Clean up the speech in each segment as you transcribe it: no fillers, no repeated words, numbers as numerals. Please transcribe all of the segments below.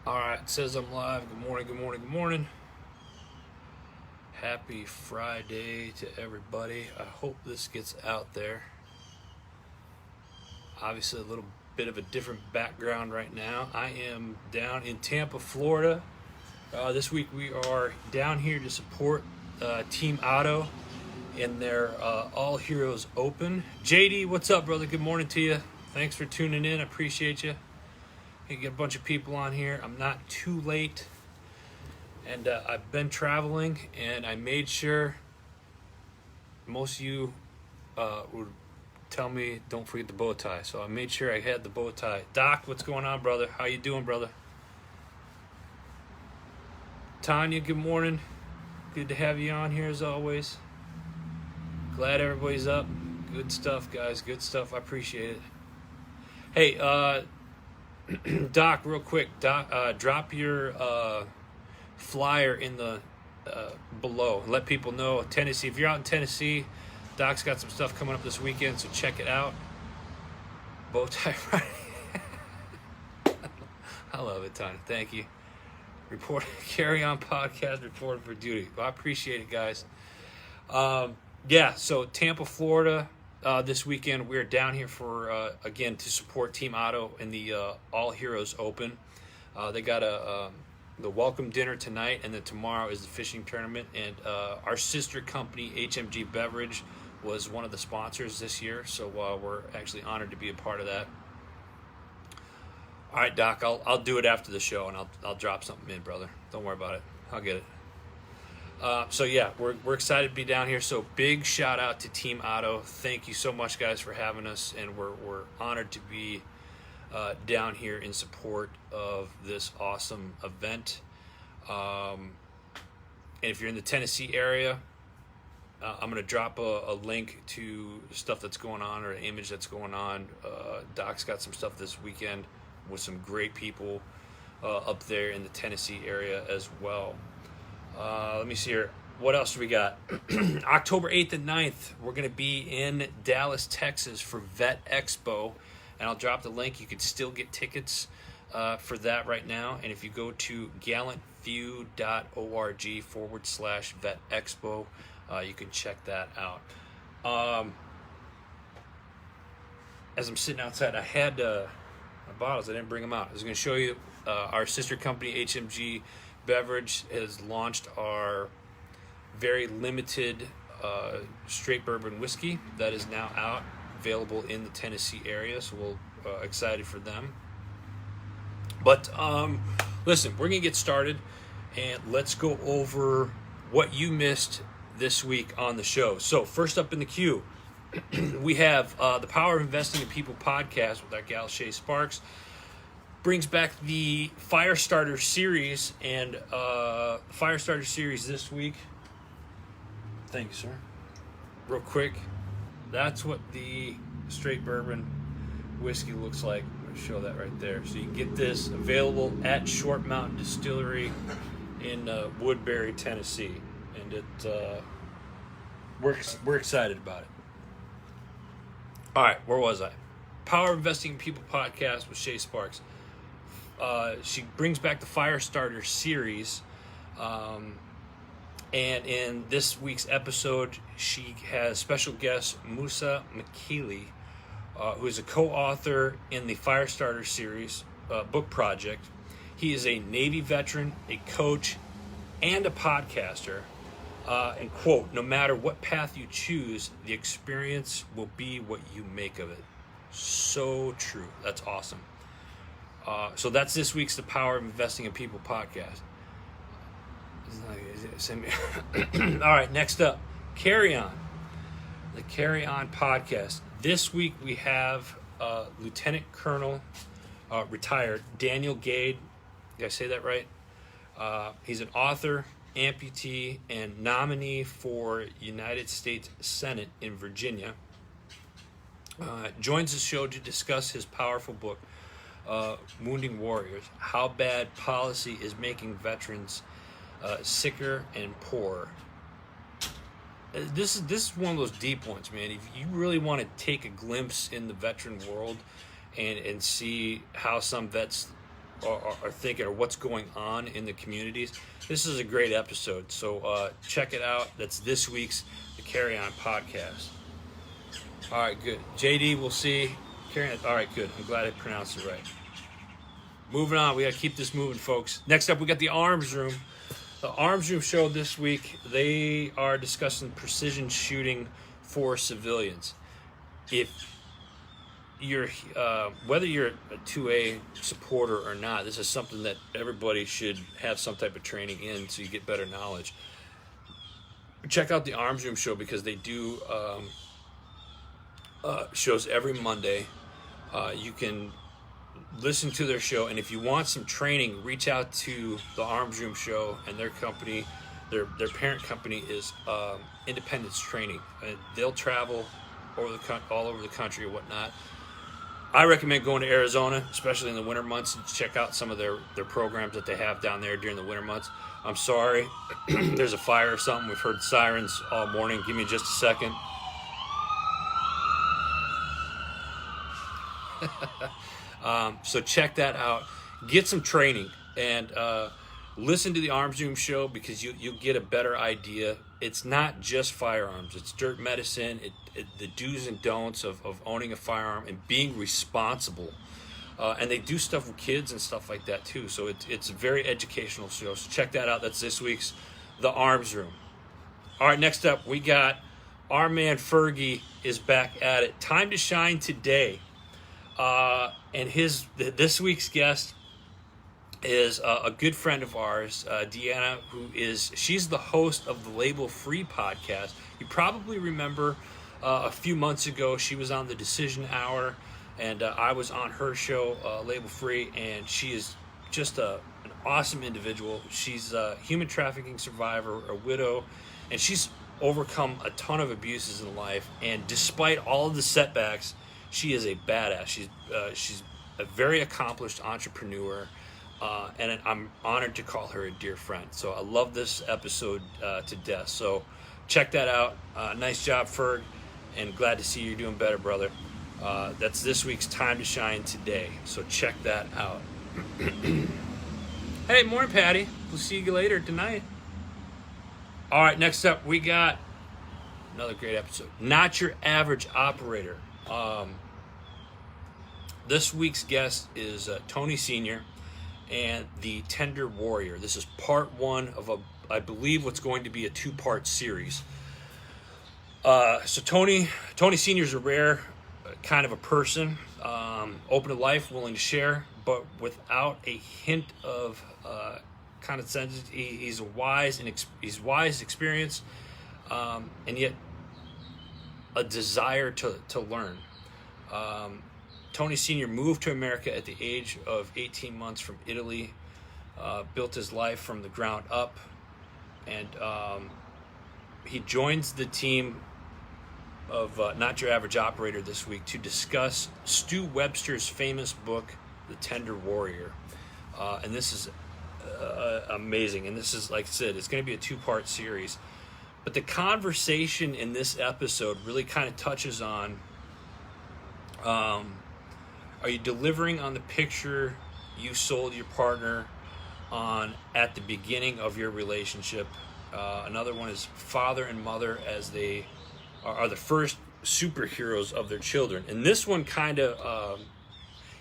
All right, it says I'm live. Good morning, good morning, good morning. Happy Friday to everybody. I hope this gets out there. Obviously, a little bit of a different background right now. I am down in Tampa, Florida. This week we are down here to support Team Addo in their All Heroes Open. JD, what's up, brother? Good morning to you. Thanks for tuning in. I appreciate you. You get a bunch of people on here. I'm not too late. And I've been traveling, and I made sure most of you would tell me don't forget the bow tie. So I made sure I had the bow tie. Doc, what's going on, brother? How you doing, brother? Tanya, good morning. Good to have you on here as always. Glad everybody's up. Good stuff, guys. Good stuff. I appreciate it. Hey, Doc, real quick. Doc, drop your flyer in the below. Let people know Tennessee. If you're out in Tennessee, Doc's got some stuff coming up this weekend, so check it out. Bowtie Friday. I love it, Tanya. Thank you. Carry on podcast, reporting for duty. Well, I appreciate it, guys. So Tampa, Florida. This weekend we're down here for again to support Team Addo in the All Heroes Open. They got the welcome dinner tonight, and then tomorrow is the fishing tournament. And our sister company HMG Beverage was one of the sponsors this year, so we're actually honored to be a part of that. All right, Doc, I'll do it after the show, and I'll drop something in, brother. Don't worry about it. I'll get it. We're excited to be down here. So big shout out to Team Addo. Thank you so much, guys, for having us, and we're honored to be down here in support of this awesome event. And if you're in the Tennessee area, I'm going to drop a link to stuff that's going on or an image that's going on. Doc's got some stuff this weekend with some great people up there in the Tennessee area as well. Let me see here. What else do we got? October 8th and 9th, we're going to be in Dallas, Texas for Vet Expo. And I'll drop the link. You can still get tickets for that right now. And if you go to gallantview.org/Vet Expo, you can check that out. As I'm sitting outside, I had my bottles. I didn't bring them out. I was going to show you our sister company, HMG Beverage, has launched our very limited straight bourbon whiskey that is now out, available in the Tennessee area. So we're excited for them. But listen, we're going to get started, and let's go over what you missed this week on the show. So first up in the queue, we have the Power of Investing in People podcast with our gal Shay Sparks. Brings back the Firestarter series, and Firestarter series this week. Thank you, sir. Real quick, that's what the straight bourbon whiskey looks like. I'm going to show that right there. So you can get this available at Short Mountain Distillery in Woodbury, Tennessee, and it we're excited about it. All right, where was I? Power of Investing in People podcast with Shay Sparks. She brings back the Firestarter series, and in this week's episode, she has special guest Musa Makili, who is a co-author in the Firestarter series book project. He is a Navy veteran, a coach, and a podcaster. And quote, "No matter what path you choose, the experience will be what you make of it." So true. That's awesome. So that's this week's The Power of Investing in People podcast. All right, next up, Carry On. The Carry On podcast. This week we have Lieutenant Colonel, retired, Daniel Gade. Did I say that right? He's an author, amputee, and nominee for United States Senate in Virginia. Joins the show to discuss his powerful book, Wounding Warriors: How Bad Policy is Making Veterans Sicker and Poorer. This is one of those deep ones, man. If you really want to take a glimpse in the veteran world and see how some vets are thinking, or what's going on in the communities, this is a great episode. So check it out. That's this week's The Carry On Podcast. All right, good. JD, we'll see. Carry on. All right, good. I'm glad I pronounced it right. Moving on. We got to keep this moving, folks. Next up, we got the Arms Room. The Arms Room show this week, they are discussing precision shooting for civilians. If you're, whether you're a 2A supporter or not, this is something that everybody should have some type of training in so you get better knowledge. Check out the Arms Room show because they do shows every Monday. You can listen to their show, and if you want some training, reach out to the Arms Room show and their company. Their parent company is Independence Training, and they'll travel all over the country or whatnot. I recommend going to Arizona, especially in the winter months, and check out some of their programs that they have down there during the winter months. I'm sorry, there's a fire or something. We've heard sirens all morning. Give me just a second. So check that out. Get some training and listen to the Arms Room show because you'll get a better idea. It's not just firearms. It's dirt medicine, the do's and don'ts of owning a firearm and being responsible. And they do stuff with kids and stuff like that too. So it's a very educational show. So check that out. That's this week's The Arms Room. All right, next up, we got our man Fergie is back at it. Time to shine today. And this week's guest is a good friend of ours, Deanna, she's the host of the Label Free podcast. You probably remember a few months ago she was on the Decision Hour, and I was on her show, Label Free, and she is just an awesome individual. She's a human trafficking survivor, a widow, and she's overcome a ton of abuses in life, and despite all of the setbacks, she is a badass. She's a very accomplished entrepreneur, and I'm honored to call her a dear friend. So I love this episode to death. So check that out. Nice job, Ferg, and glad to see you're doing better, brother. That's this week's Time to Shine today. So check that out. Hey, morning, Patty. We'll see you later tonight. All right, next up, we got another great episode. Not Your Average Operator. This week's guest is Tony Sr. and the Tender Warrior. This is part one of I believe what's going to be a two-part series. So Tony Sr. is a rare kind of a person, open to life, willing to share, but without a hint of condescension. He's wise and experienced, and yet a desire to learn. Tony Sr. moved to America at the age of 18 months from Italy, built his life from the ground up, and he joins the team of Not Your Average Operator this week to discuss Stu Webster's famous book, The Tender Warrior. And this is amazing. And this is, like I said, it's going to be a two-part series. But the conversation in this episode really kind of touches on, are you delivering on the picture you sold your partner on at the beginning of your relationship? Another one is father and mother as they are the first superheroes of their children. And this one kind of,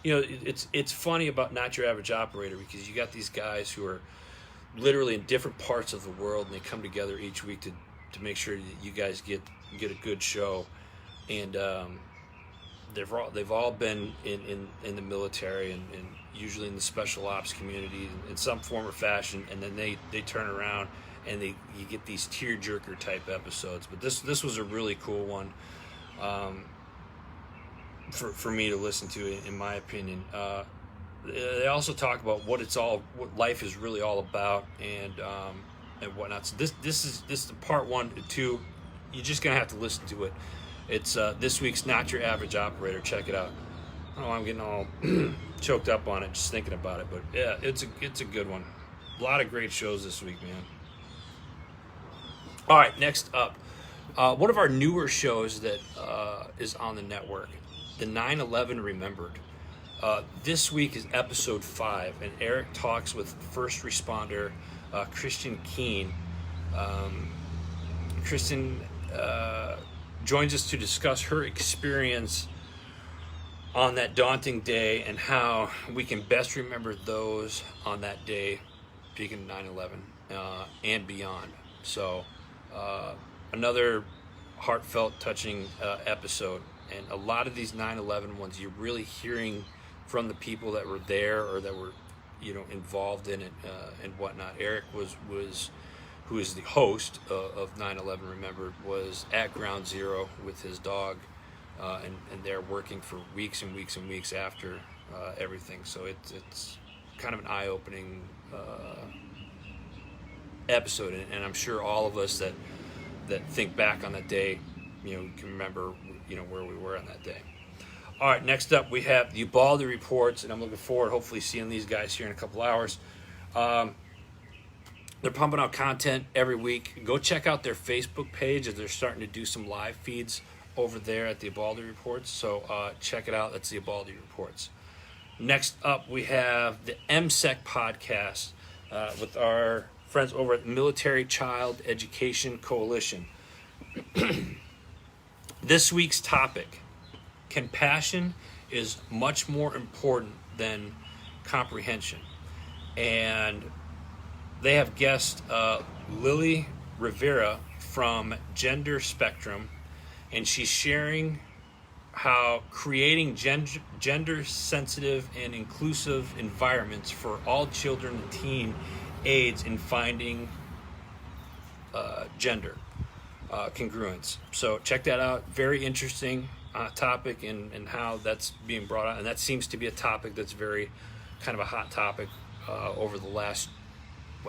it's funny about Not Your Average Operator because you got these guys who are literally in different parts of the world, and they come together each week to make sure that you guys get a good show. And they've all been in the military and usually in the special ops community in some form or fashion, and then they turn around and you get these tearjerker type episodes. But this was a really cool one for me to listen to, in my opinion. They also talk about what life is really all about and whatnot. So this is the part 1 and 2. You're just gonna have to listen to it. It's this week's Not Your Average Operator. Check it out. I don't know, I'm getting all choked up on it just thinking about it, but yeah, it's a good one. A lot of great shows this week, man. All right, next up, one of our newer shows that is on the network, the 9/11 Remembered. This week is episode 5, and Eric talks with first responder Christian Keene. Kristen joins us to discuss her experience on that daunting day and how we can best remember those on that day, speaking of 9/11 and beyond. So another heartfelt, touching episode. And a lot of these 9/11 ones, you're really hearing from the people that were there or that were, involved in it and whatnot. Eric who is the host of 9/11 Remembered, was at Ground Zero with his dog, and they're working for weeks and weeks and weeks after everything. So it's kind of an eye-opening episode, and I'm sure all of us that think back on that day, can remember, where we were on that day. All right, next up we have the Ubaldi reports, and I'm looking forward, hopefully, seeing these guys here in a couple hours. They're pumping out content every week. Go check out their Facebook page as they're starting to do some live feeds over there at the Ubaldi reports. So check it out. That's the Ubaldi reports. Next up, we have the MSEC podcast with our friends over at Military Child Education Coalition. This week's topic: compassion is much more important than comprehension. And they have guest Lily Rivera from Gender Spectrum, and she's sharing how creating gender-sensitive and inclusive environments for all children and teen aids in finding gender congruence. So check that out. Very interesting topic and how that's being brought out. And that seems to be a topic that's very kind of a hot topic over the last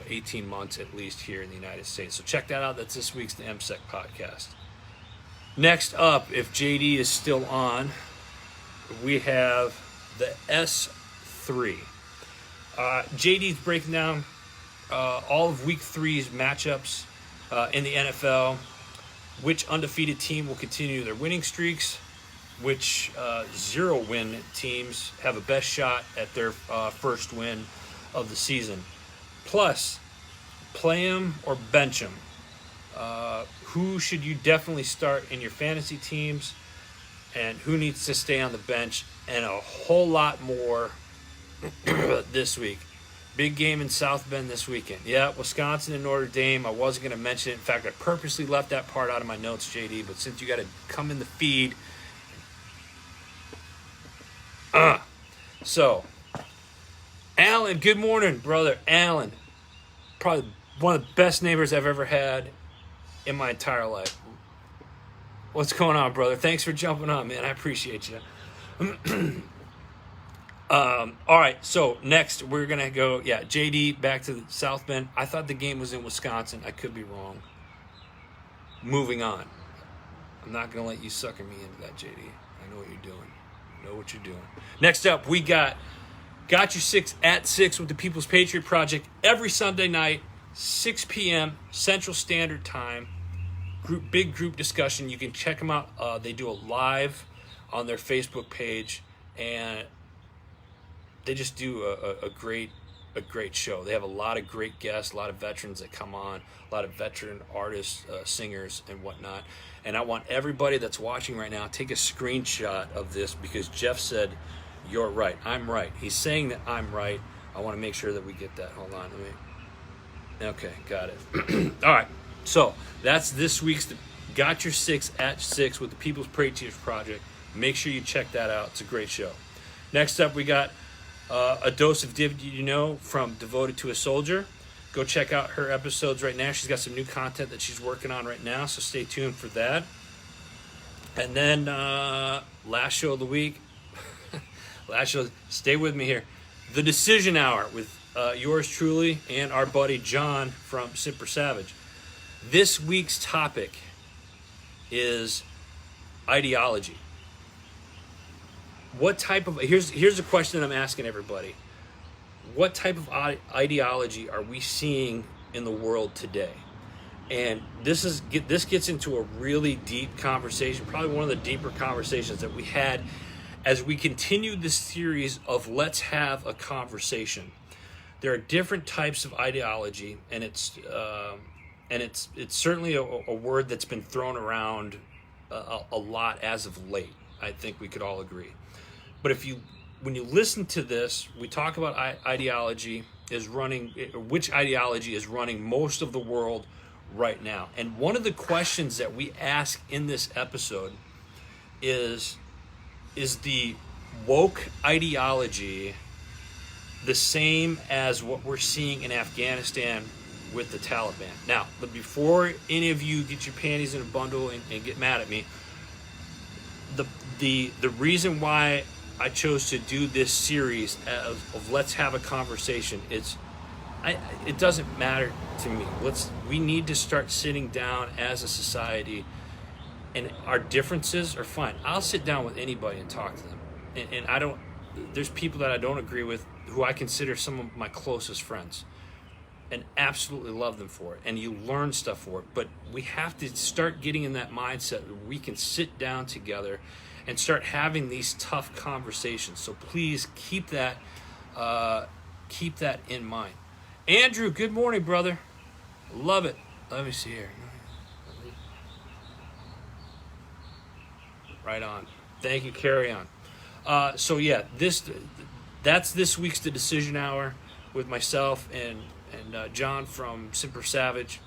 18 months at least here in the United States. So check that out. That's this week's the MSEC podcast. Next up, if JD is still on, we have the S3. JD's breaking down all of Week 3's matchups in the NFL, which undefeated team will continue their winning streaks, which 0-win teams have a best shot at their first win of the season. Plus, play them or bench them. Who should you definitely start in your fantasy teams, and who needs to stay on the bench, and a whole lot more this week. Big game in South Bend this weekend. Yeah, Wisconsin and Notre Dame. I wasn't going to mention it. In fact, I purposely left that part out of my notes, JD, but since you got to come in the feed. So, Alan, good morning, brother. Alan, probably one of the best neighbors I've ever had in my entire life. What's going on, brother? Thanks for jumping on, man. I appreciate you. All right, so next we're going to go, JD, back to South Bend. I thought the game was in Wisconsin. I could be wrong. Moving on. I'm not going to let you sucker me into that, JD. I know what you're doing. I know what you're doing. Next up, we got Your 6 at 6 with the People's Patriot Project every Sunday night, 6 p.m. Central Standard Time. Big group discussion. You can check them out. They do it live on their Facebook page, and they just do a great show. They have a lot of great guests, a lot of veterans that come on, a lot of veteran artists, singers, and whatnot. And I want everybody that's watching right now, take a screenshot of this, because Jeff said, "You're right. I'm right." He's saying that I'm right. I want to make sure that we get that. Hold on. Okay, got it. All right. So that's this week's Got Your 6 at 6 with the People's Patriot Project. Make sure you check that out. It's a great show. Next up, we got A Dose of Did You Know from Devoted to a Soldier. Go check out her episodes right now. She's got some new content that she's working on right now, so stay tuned for that. And then last show of the week, stay with me here, The Decision Hour with yours truly and our buddy John from Simper Savage. This week's topic is ideology. What type of, here's a question I'm asking everybody. What type of ideology are we seeing in the world today? And this gets into a really deep conversation, probably one of the deeper conversations that we had as we continue this series of Let's Have a Conversation. There are different types of ideology, and it's certainly a word that's been thrown around a lot as of late. I think we could all agree. But when you listen to this, we talk about which ideology is running most of the world right now. And one of the questions that we ask in this episode is the woke ideology the same as what we're seeing in Afghanistan with the Taliban? Now, but before any of you get your panties in a bundle and get mad at me, the reason why I chose to do this series of Let's Have a Conversation, it doesn't matter to me. We need to start sitting down as a society, and our differences are fine. I'll sit down with anybody and talk to them, and there's people that I don't agree with who I consider some of my closest friends, and absolutely love them for it, and you learn stuff for it. But we have to start getting in that mindset where we can sit down together and start having these tough conversations. So please keep that in mind. Andrew, good morning, brother. Love it. Let me see here. Right on. Thank you. Carry on. So yeah, that's this week's The Decision Hour with myself and John from Simper Savage.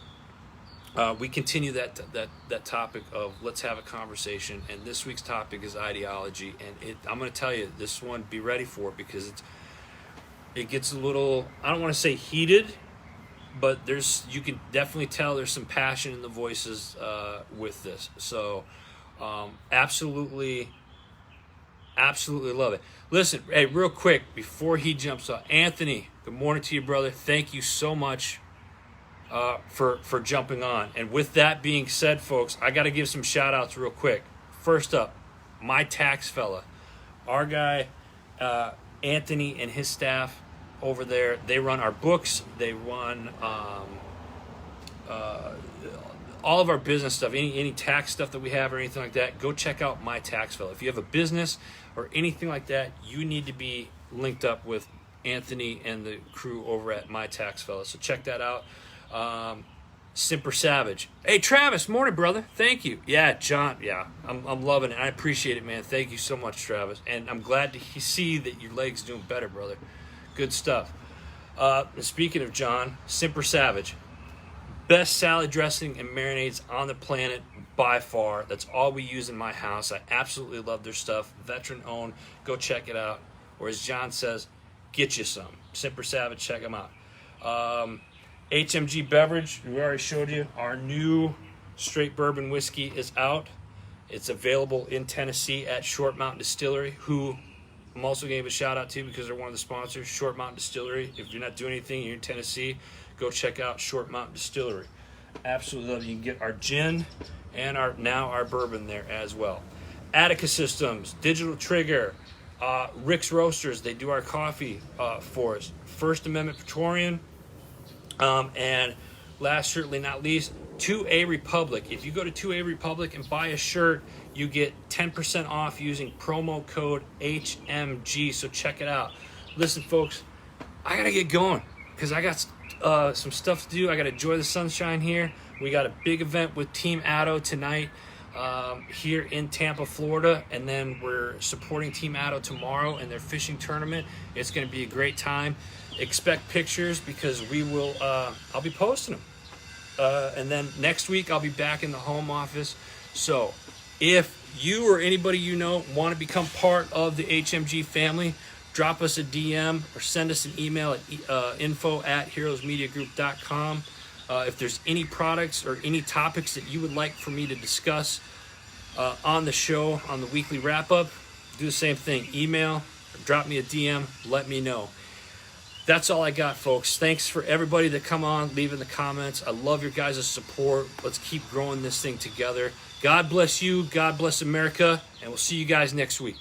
We continue that topic of Let's Have a Conversation, and this week's topic is ideology. And I'm going to tell you, this one, be ready for it, because it gets a little, I don't want to say heated, but you can definitely tell there's some passion in the voices with this. So absolutely love it. Listen, hey, real quick before he jumps up, Anthony, good morning to you, brother. Thank you so much for jumping on. And with that being said, folks, I got to give some shout outs real quick. First up, my tax fella, our guy Anthony and his staff over there. They run our books. They run all of our business stuff, any tax stuff that we have or anything like that. Go check out my tax fella. If you have a business or anything like that, you need to be linked up with Anthony and the crew over at My Tax Fella. So check that out. Simper Savage. Hey, Travis, morning, brother. Thank you. Yeah, John. Yeah, I'm loving it. I appreciate it, man. Thank you so much, Travis. And I'm glad to see that your leg's doing better, brother. Good stuff. Speaking of John, Simper Savage. Best salad dressing and marinades on the planet by far. That's all we use in my house. I absolutely love their stuff. Veteran owned. Go check it out. Or as John says, get you some. Simper Savage, check them out. HMG Beverage, we already showed you. Our new straight bourbon whiskey is out. It's available in Tennessee at Short Mountain Distillery, who I'm also going to give a shout out to because they're one of the sponsors, Short Mountain Distillery. If you're not doing anything, you're in Tennessee, go check out Short Mountain Distillery. Absolutely love it. You can get our gin and our bourbon there as well. Attica Systems, Digital Trigger, Rick's Roasters, they do our coffee for us. First Amendment Praetorian, and last certainly not least, 2A Republic. If you go to 2A Republic and buy a shirt, you get 10% off using promo code HMG, so check it out. Listen, folks, I got to get going because I got some stuff to do. I got to enjoy the sunshine here. We got a big event with Team Addo tonight here in Tampa, Florida, and then we're supporting Team Addo tomorrow in their fishing tournament. It's going to be a great time. Expect pictures because we will. I'll be posting them, and then next week I'll be back in the home office. So, if you or anybody you know want to become part of the HMG family, drop us a DM or send us an email at info@heroesmediagroup.com. If there's any products or any topics that you would like for me to discuss on the show, on the weekly wrap-up, do the same thing. Email, or drop me a DM, let me know. That's all I got, folks. Thanks for everybody that come on, leaving the comments. I love your guys' support. Let's keep growing this thing together. God bless you. God bless America. And we'll see you guys next week.